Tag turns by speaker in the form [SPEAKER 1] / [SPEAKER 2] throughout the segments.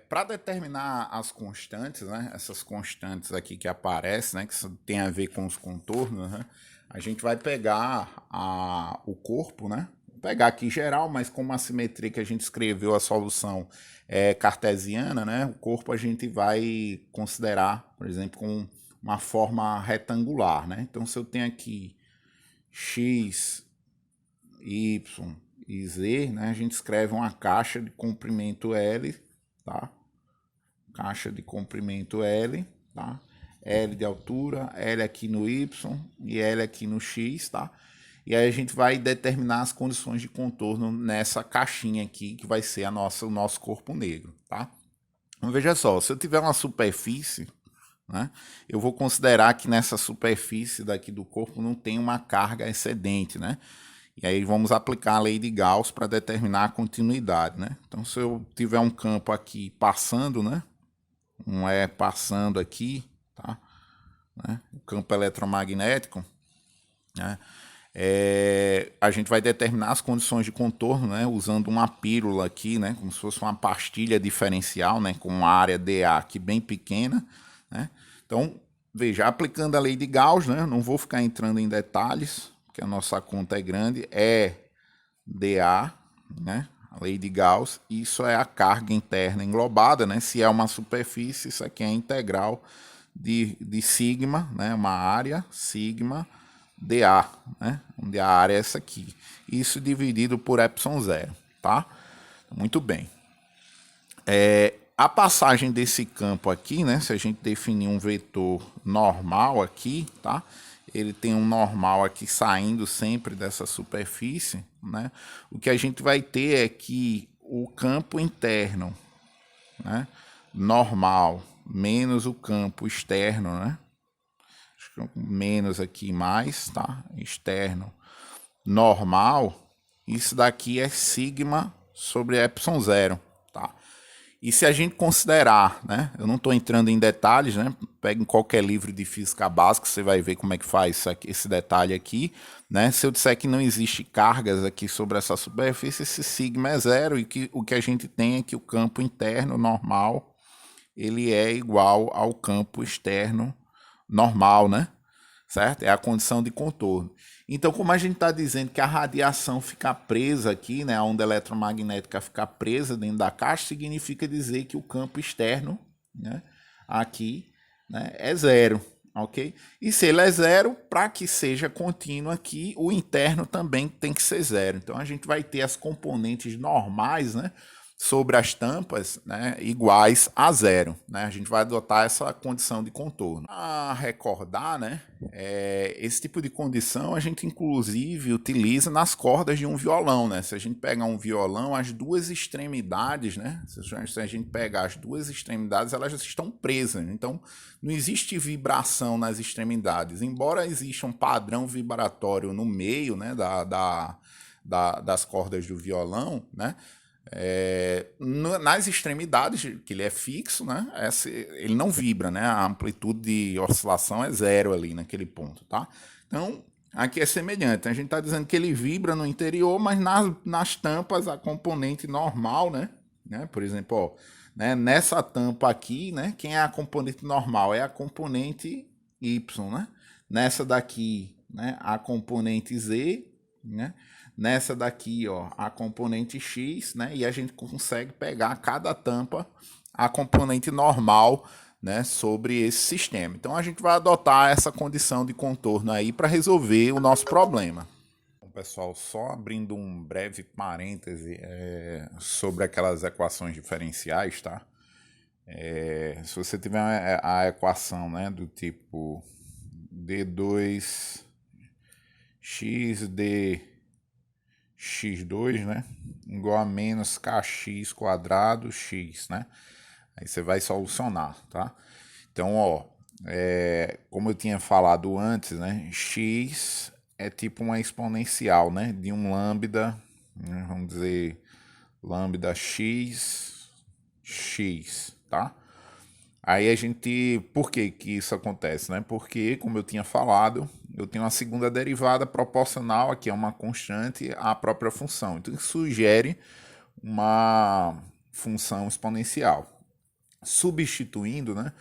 [SPEAKER 1] Para determinar as constantes, né, essas constantes aqui que aparecem, né, que tem a ver com os contornos, né, a gente vai pegar o corpo, né, vou pegar aqui geral, mas como a simetria que a gente escreveu a solução é cartesiana, né, o corpo a gente vai considerar, por exemplo, com uma forma retangular, né. Então, se eu tenho aqui x, y e z, né, a gente escreve uma caixa de comprimento L, tá? Caixa de comprimento L, tá? L de altura, L aqui no Y e L aqui no X, tá? E aí a gente vai determinar as condições de contorno nessa caixinha aqui, que vai ser o nosso corpo negro, tá? Então veja só, se eu tiver uma superfície, né, eu vou considerar que nessa superfície daqui do corpo não tem uma carga excedente, né? E aí vamos aplicar a lei de Gauss para determinar a continuidade, né? Então se eu tiver um campo aqui passando, né, passando aqui, tá? Né? O campo eletromagnético, né? A gente vai determinar as condições de contorno, né? Usando uma pílula aqui, né? Como se fosse uma pastilha diferencial, né? Com uma área dA aqui bem pequena, né? Então, veja, aplicando a lei de Gauss, né? Não vou ficar entrando em detalhes, porque a nossa conta é grande, é dA, né? A lei de Gauss, isso é a carga interna englobada, né? Se é uma superfície, isso aqui é a integral de sigma, né? Uma área, sigma, dA, né? Onde a área é essa aqui. Isso dividido por epsilon zero, tá? Muito bem. A passagem desse campo aqui, né? Se a gente definir um vetor normal aqui, tá? Ele tem um normal aqui saindo sempre dessa superfície, né? O que a gente vai ter é que o campo interno, né, normal, menos o campo externo, né? Menos aqui mais, tá? Externo, normal, isso daqui é sigma sobre epsilon zero, tá? E se a gente considerar, né? Eu não estou entrando em detalhes, né? Pega em qualquer livro de física básica, você vai ver como é que faz esse detalhe aqui, né? Se eu disser que não existe cargas aqui sobre essa superfície, esse sigma é zero e que o que a gente tem é que o campo interno normal ele é igual ao campo externo normal, né? Certo? É a condição de contorno. Então, como a gente está dizendo que a radiação fica presa aqui, né, a onda eletromagnética fica presa dentro da caixa, significa dizer que o campo externo, né, aqui, né, é zero, ok? E se ele é zero, para que seja contínuo aqui, o interno também tem que ser zero. Então, a gente vai ter as componentes normais, né, sobre as tampas, né, iguais a zero, né? A gente vai adotar essa condição de contorno. A recordar, né, esse tipo de condição a gente inclusive utiliza nas cordas de um violão, né? Se a gente pegar um violão, as duas extremidades, né? Se a gente pegar as duas extremidades, elas estão presas. Então, não existe vibração nas extremidades. Embora exista um padrão vibratório no meio, né, das cordas do violão, né? Nas extremidades, que ele é fixo, né? Ele não vibra, né? A amplitude de oscilação é zero ali naquele ponto, tá? Então, aqui é semelhante. A gente está dizendo que ele vibra no interior, mas nas tampas a componente normal, né? Por exemplo, ó, né? Nessa tampa aqui, né? Quem é a componente normal? É a componente Y, né? Nessa daqui, né? A componente Z, né? Nessa daqui, ó, a componente X, né? E a gente consegue pegar cada tampa a componente normal, né, sobre esse sistema. Então a gente vai adotar essa condição de contorno aí para resolver o nosso problema. Bom, pessoal, só abrindo um breve parêntese sobre aquelas equações diferenciais, tá? Se você tiver a equação, né, do tipo d2 xd x2, né? Igual a menos kx quadrado x, né? Aí você vai solucionar, tá? Então, ó, como eu tinha falado antes, né? X é tipo uma exponencial, né? De um lambda, né? Vamos dizer, lambda x, tá? Aí a gente, por que que isso acontece, né? Porque, como eu tinha falado, eu tenho uma segunda derivada proporcional, aqui é uma constante, à própria função. Então isso sugere uma função exponencial. Substituindo, né,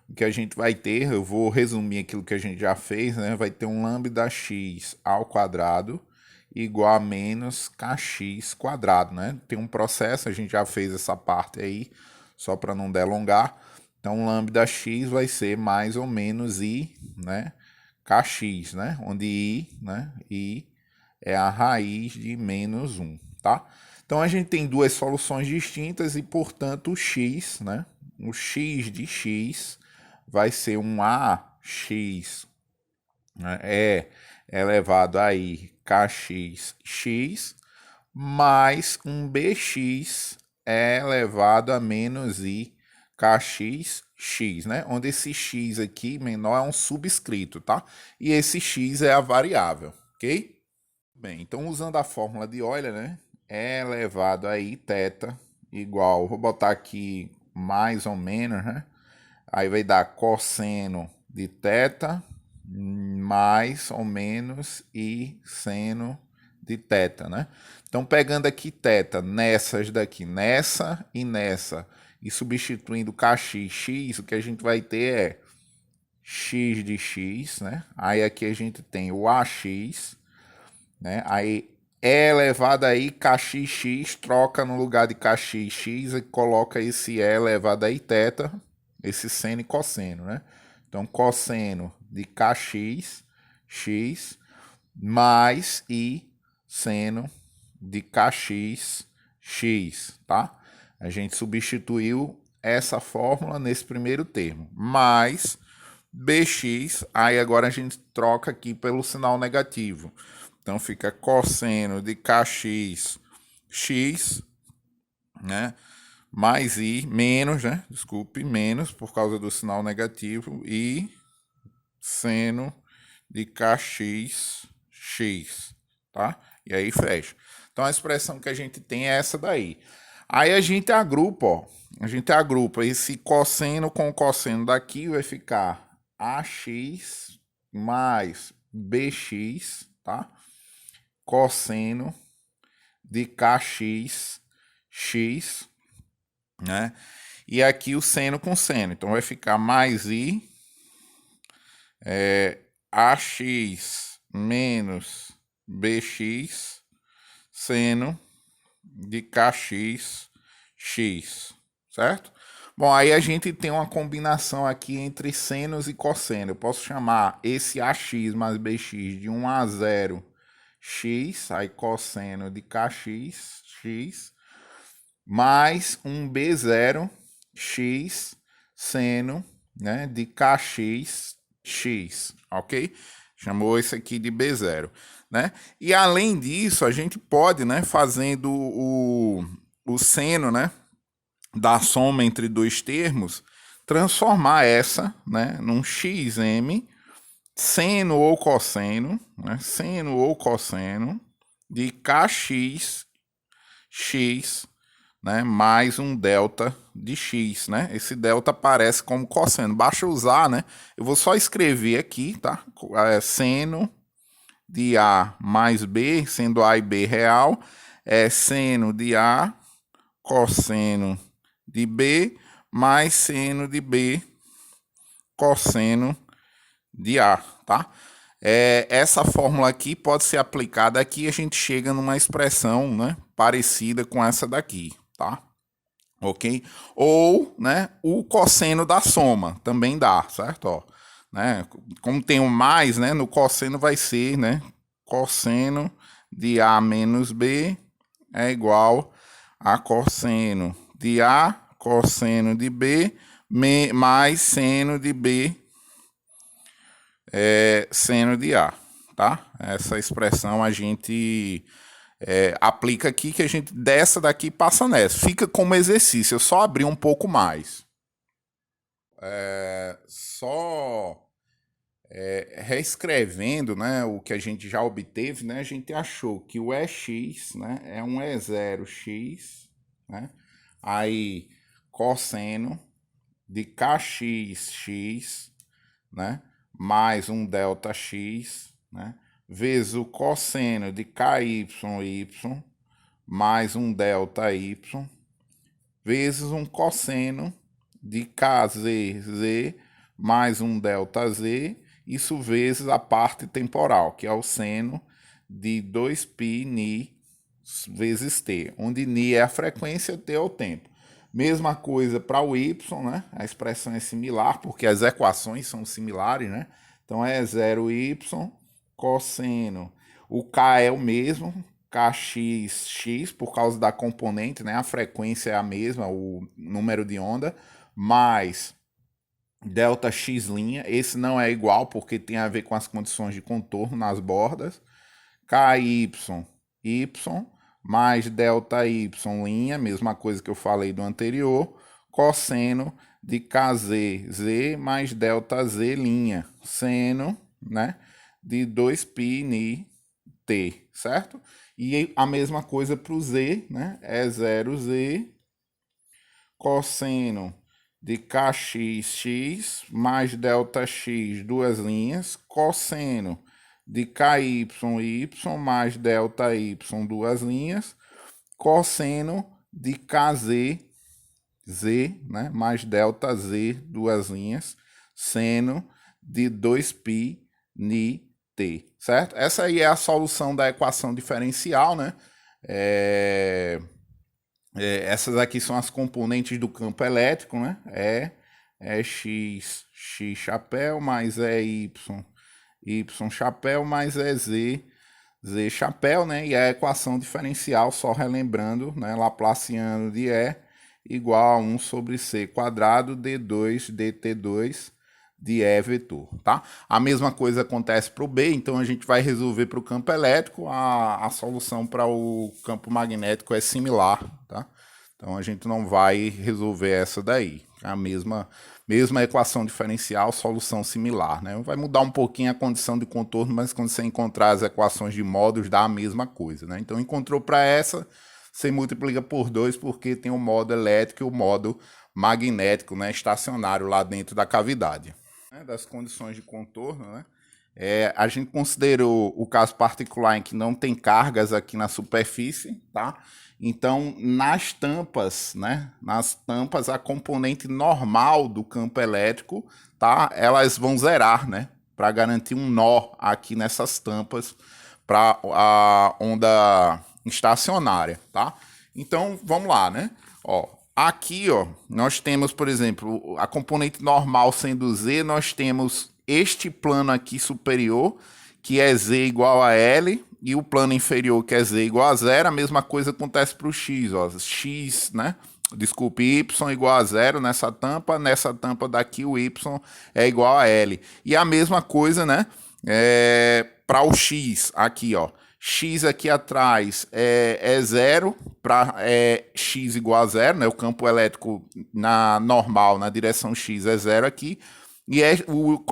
[SPEAKER 1] o que a gente vai ter, eu vou resumir aquilo que a gente já fez, né, vai ter um lambda x ao quadrado igual a menos kx quadrado, né? Tem um processo, a gente já fez essa parte aí, só para não delongar. Então, lambda x vai ser mais ou menos i, né, kx, né, onde i, né, i é a raiz de menos 1, tá? Então, a gente tem duas soluções distintas e, portanto, o x, né, o x de x vai ser um ax, né, é elevado a i kx x mais um bx é elevado a menos i kx x, né? Onde esse x aqui menor é um subscrito, tá? E esse x é a variável, ok? Bem, então usando a fórmula de Euler, né? É elevado a i θ igual, vou botar aqui mais ou menos, né? Aí vai dar cosseno de θ mais ou menos e seno de θ, né? Então, pegando aqui θ nessas daqui, nessa e nessa, e substituindo kx, x, o que a gente vai ter é x de x, né? Aí aqui a gente tem o ax, né? Aí é elevado aí kxx, troca no lugar de kxx e coloca esse e elevado aí θ, esse seno e cosseno, né? Então, cosseno de kx, x, mais i seno de kx, x, tá? A gente substituiu essa fórmula nesse primeiro termo, mais bx, aí agora a gente troca aqui pelo sinal negativo. Então, fica cosseno de kx, x, né? Mais i, menos, né? Desculpe, menos por causa do sinal negativo, e seno de kx, x, tá? E aí fecha. Então a expressão que a gente tem é essa daí. Aí a gente agrupa, ó. A gente agrupa esse cosseno com o cosseno daqui, vai ficar ax mais bx, tá? Cosseno de kx, x, né? E aqui o seno com seno. Então vai ficar mais i ax menos bx seno de kx x, certo? Bom, aí a gente tem uma combinação aqui entre senos e cosseno. Eu posso chamar esse ax mais bx de 1 a 0 x, aí cosseno de kx x, mais um b0 x seno, né, de kx x, ok? Chamou esse aqui de b0, né? E além disso, a gente pode, né, fazendo o seno, né, da soma entre dois termos, transformar essa, né, num xm seno ou cosseno, né, seno ou cosseno de kx x, né, mais um delta de x, né? Esse delta aparece como cosseno. Basta usar, né? Eu vou só escrever aqui, tá? Seno de A mais B, sendo A e B real, é seno de A cosseno de B mais seno de B cosseno de A, tá? Essa fórmula aqui pode ser aplicada aqui, a gente chega numa expressão, né, parecida com essa daqui, tá? Ok? Ou, né, o cosseno da soma também dá, certo? Ó, né? Como tem um mais, né, no cosseno vai ser, né, cosseno de A menos B é igual a cosseno de A, cosseno de B, mais seno de B, seno de A, tá? Essa expressão a gente aplica aqui, que a gente dessa daqui passa nessa. Fica como exercício, eu só abri um pouco mais. Reescrevendo, né, o que a gente já obteve, né, a gente achou que o EX, né, é um E0x, né, aí cosseno de kxx, né, mais um delta x, né, vezes o cosseno de ky, mais um delta y, vezes um cosseno de KZ mais um ΔZ, isso vezes a parte temporal, que é o seno de 2π vezes t, onde ni é a frequência, t é o tempo. Mesma coisa para o y, né? A expressão é similar, porque as equações são similares, né? Então é 0y cosseno. O k é o mesmo, kx, por causa da componente, né? A frequência é a mesma, o número de onda, mais delta x', esse não é igual porque tem a ver com as condições de contorno nas bordas, ky, y, mais delta y', mesma coisa que eu falei do anterior, cosseno de kz mais delta z', seno, né, de 2π t, certo? E a mesma coisa para o z, né, é 0z cosseno de kx mais delta x, duas linhas, cosseno de ky mais delta y, duas linhas, cosseno de kz, né, mais delta z, duas linhas, seno de 2π t, certo? Essa aí é a solução da equação diferencial, né? Essas aqui são as componentes do campo elétrico, né? É x chapéu mais y chapéu mais z chapéu, né? E a equação diferencial, só relembrando, né? Laplaciano de E igual a 1 sobre c quadrado d2 dt2 de E vetor, tá? A mesma coisa acontece para o B, então a gente vai resolver para o campo elétrico, a solução para o campo magnético é similar, tá? Então a gente não vai resolver essa daí, a mesma equação diferencial, solução similar, né? Vai mudar um pouquinho a condição de contorno, mas quando você encontrar as equações de módulos, dá a mesma coisa, né? Então encontrou para essa, você multiplica por 2, porque tem o modo elétrico e o modo magnético, né, estacionário lá dentro da cavidade. Das condições de contorno, né? A gente considerou o caso particular em que não tem cargas aqui na superfície, tá? Então, nas tampas, né? Nas tampas, a componente normal do campo elétrico, tá? Elas vão zerar, né? Para garantir um nó aqui nessas tampas para a onda estacionária, tá? Então, vamos lá, né? Ó, aqui, ó, nós temos, por exemplo, a componente normal sendo z, nós temos este plano aqui superior, que é z igual a L, e o plano inferior, que é z igual a zero. A mesma coisa acontece para o x, ó, x, né? Desculpe, y igual a zero nessa tampa daqui o y é igual a L. E a mesma coisa, né? Para o x, aqui, ó. X aqui atrás é zero, para x igual a zero, né? O campo elétrico normal na direção x é zero aqui. E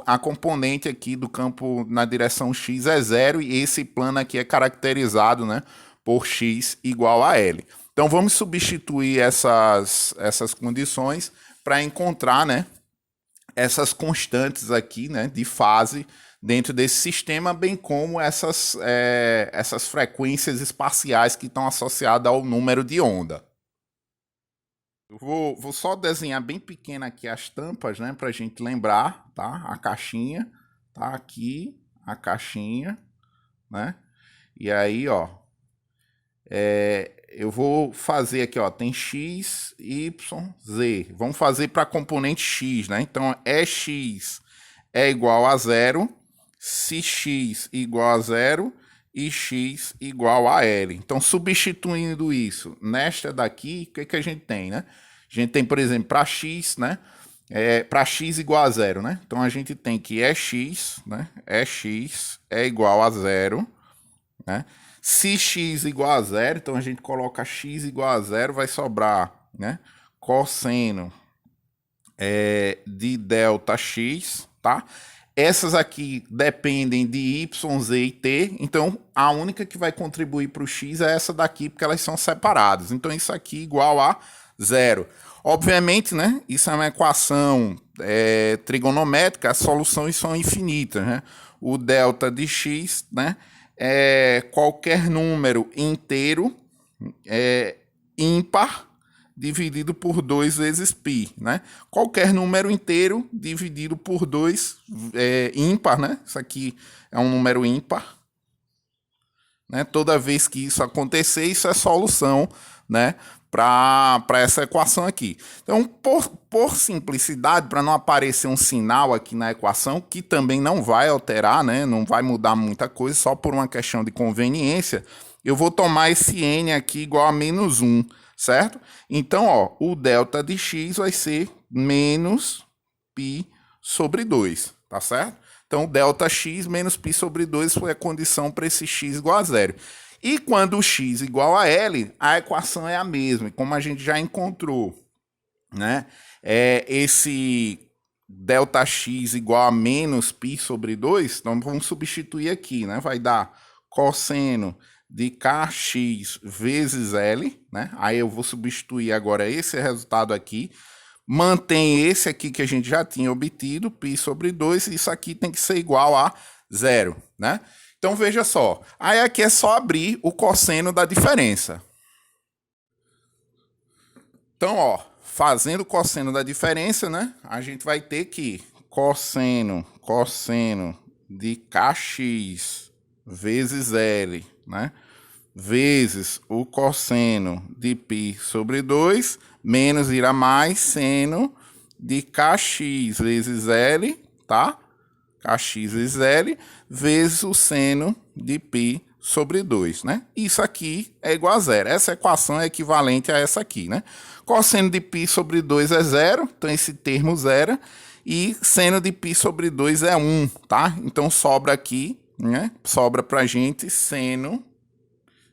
[SPEAKER 1] a componente aqui do campo na direção x é zero, e esse plano aqui é caracterizado, né, por x igual a L. Então vamos substituir essas condições para encontrar, né, essas constantes aqui, né, de fase dentro desse sistema, bem como essas frequências espaciais que estão associadas ao número de onda. Eu vou só desenhar bem pequena aqui as tampas, né, para a gente lembrar, tá? A caixinha, tá aqui, a caixinha, né? E aí, ó, eu vou fazer aqui, ó, tem x, y, z. Vamos fazer para a componente x, né? Então, x é igual a zero, se x igual a zero e x igual a L. Então, substituindo isso nesta daqui, o que a gente tem, né? A gente tem, por exemplo, para x, né? Para x igual a zero, né? Então, a gente tem que x, né? X é igual a zero, né? Se x igual a zero, então a gente coloca x igual a zero, vai sobrar, né, cosseno de delta x, tá? Essas aqui dependem de y, z e t, então a única que vai contribuir para o x é essa daqui, porque elas são separadas. Então isso aqui igual a zero. Obviamente, né, isso é uma equação trigonométrica, as soluções são infinitas, né? O delta de x, né, é qualquer número inteiro ímpar dividido por 2 vezes π, né? Qualquer número inteiro dividido por 2 ímpar, né? Isso aqui é um número ímpar, né? Toda vez que isso acontecer, isso é solução, né? Para essa equação aqui. Então, por simplicidade, para não aparecer um sinal aqui na equação, que também não vai alterar, né? Não vai mudar muita coisa, só por uma questão de conveniência, eu vou tomar esse n aqui igual a menos 1, certo? Então, ó, o delta de x vai ser menos π sobre 2, tá certo? Então, delta x menos π sobre 2 foi a condição para esse x igual a zero. E quando o x igual a L, a equação é a mesma. E como a gente já encontrou, né, esse Δx igual a menos π sobre 2, então vamos substituir aqui, né? Vai dar cosseno de kx vezes L, né? Aí eu vou substituir agora esse resultado aqui. Mantém esse aqui que a gente já tinha obtido, π sobre 2, e isso aqui tem que ser igual a zero, né? Então, veja só. Aí aqui é só abrir o cosseno da diferença. Então, ó, fazendo o cosseno da diferença, né? A gente vai ter que cosseno de kx vezes L, né? Vezes o cosseno de π sobre 2, menos irá mais seno de kx vezes L, tá? Kx vezes L, vezes o seno de π sobre 2, né? Isso aqui é igual a zero. Essa equação é equivalente a essa aqui, né? Cosseno de π sobre 2 é zero, então esse termo zero. E seno de π sobre 2 é 1, tá? Então sobra aqui, né? Sobra pra gente seno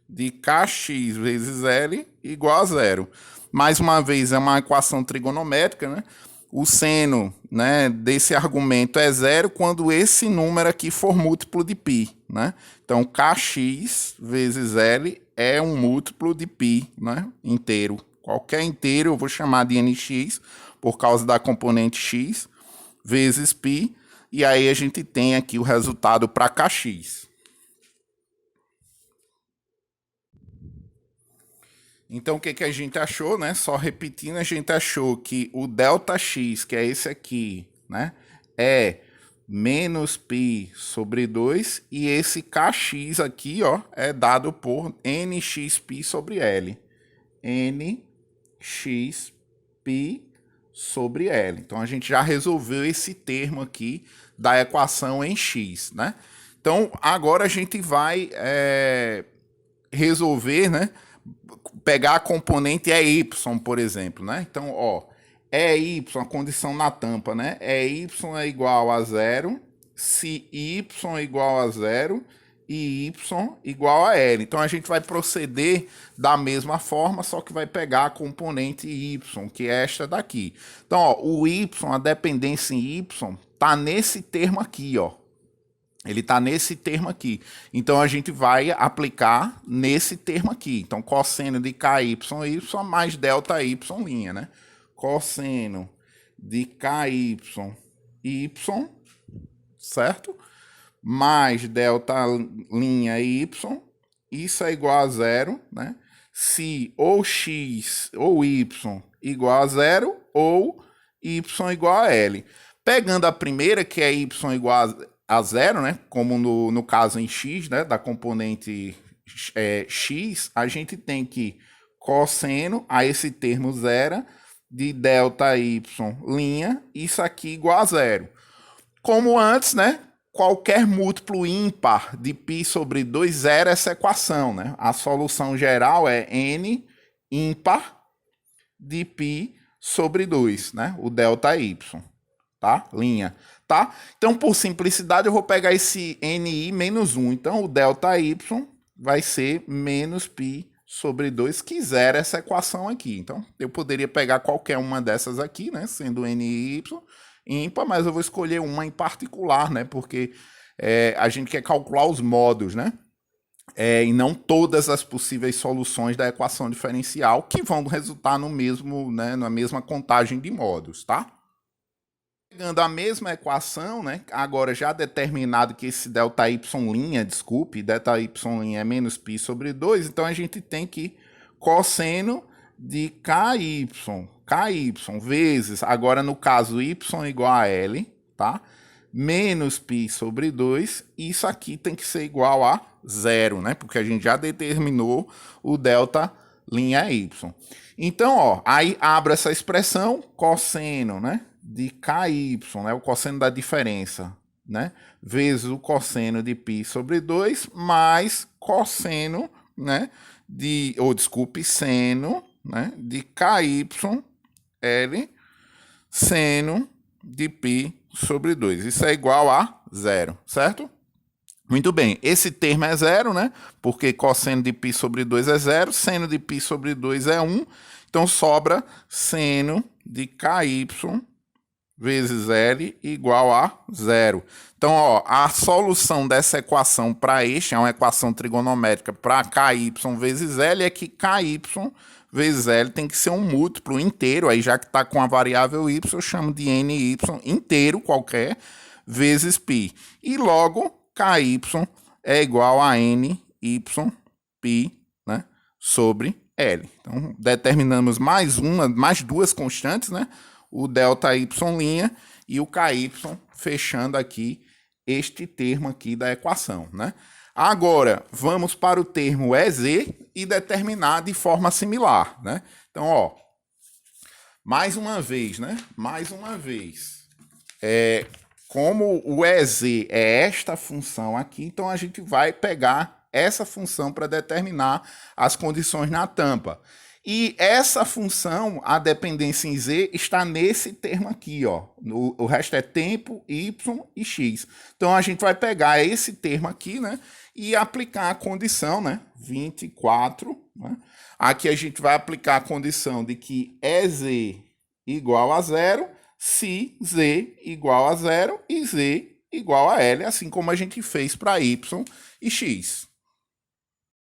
[SPEAKER 1] de kx vezes L igual a zero. Mais uma vez, é uma equação trigonométrica, né? O seno, né, desse argumento é zero quando esse número aqui for múltiplo de π, né? Então, kx vezes L é um múltiplo de π, né, inteiro. Qualquer inteiro eu vou chamar de nx, por causa da componente x, vezes π, e aí a gente tem aqui o resultado para kx. Então, o que a gente achou, né? Só repetindo, a gente achou que o ΔX, que é esse aqui, né? É menos π sobre 2, e esse kx aqui, ó, é dado por nxπ sobre L. nxπ sobre L. Então, a gente já resolveu esse termo aqui da equação em x, né? Então, agora a gente vai resolver, né? Pegar a componente y, por exemplo, né? Então, ó, y, a condição na tampa, né? Y é igual a zero, se y é igual a zero e y igual a L. Então, a gente vai proceder da mesma forma, só que vai pegar a componente y, que é esta daqui. Então, ó, o y, a dependência em y, tá nesse termo aqui, ó. Ele está nesse termo aqui. Então, a gente vai aplicar nesse termo aqui. Então, cosseno de ky, y mais delta y', né? Cosseno de ky, y, certo? Mais delta linha y, isso é igual a zero, né? Se ou x ou y igual a zero, ou y igual a L. Pegando a primeira, que é y igual a zero, né? Como no caso em x, né? Da componente x, a gente tem que cosseno a esse termo zero de delta y linha, isso aqui igual a zero. Como antes, né? Qualquer múltiplo ímpar de π sobre 2 zera essa equação, né? A solução geral é n ímpar de π sobre 2, né? O delta y, tá? Linha, tá? Então, por simplicidade, eu vou pegar esse ni menos 1. Então, o delta y vai ser menos π sobre 2, que zera essa equação aqui. Então, eu poderia pegar qualquer uma dessas aqui, né? Sendo ni ímpar, mas eu vou escolher uma em particular, né? Porque a gente quer calcular os modos, né? E não todas as possíveis soluções da equação diferencial que vão resultar no mesmo, né? Na mesma contagem de modos, tá? Pegando a mesma equação, né? Agora já determinado que esse ΔY', desculpe, ΔY' é menos π sobre 2, então a gente tem que cosseno de KY. KY vezes, agora no caso y igual a L, tá? Menos π sobre 2, isso aqui tem que ser igual a 0, né? Porque a gente já determinou o delta linha y. Então, ó, aí abre essa expressão, cosseno, né? De KY, né? O cosseno da diferença, né? Vezes o cosseno de π sobre 2, mais cosseno, né? Seno, né? De KY, L, seno de π sobre 2. Isso é igual a 0, certo? Muito bem, esse termo é 0, né? Porque cosseno de π sobre 2 é 0, seno de π sobre 2 é 1. Então, sobra seno de KY vezes L igual a 0. Então, ó, a solução dessa equação para este, é uma equação trigonométrica para KY vezes L, é que KY vezes L tem que ser um múltiplo inteiro, aí já que está com a variável y, eu chamo de NY inteiro qualquer, vezes π. E logo, KY é igual a NY π, né, sobre L. Então, determinamos mais duas constantes, né? O delta y' e o ky, fechando aqui este termo aqui da equação, né? Agora, vamos para o termo EZ e determinar de forma similar, né? Então, ó, mais uma vez, né? Mais uma vez. Como o EZ é esta função aqui, então a gente vai pegar essa função para determinar as condições na tampa. E essa função, a dependência em z, está nesse termo aqui, ó. O resto é tempo, y e x. Então, a gente vai pegar esse termo aqui, né? E aplicar a condição, né? 24, né? Aqui a gente vai aplicar a condição de que EZ igual a 0, se z igual a 0 e z igual a L, assim como a gente fez para y e x.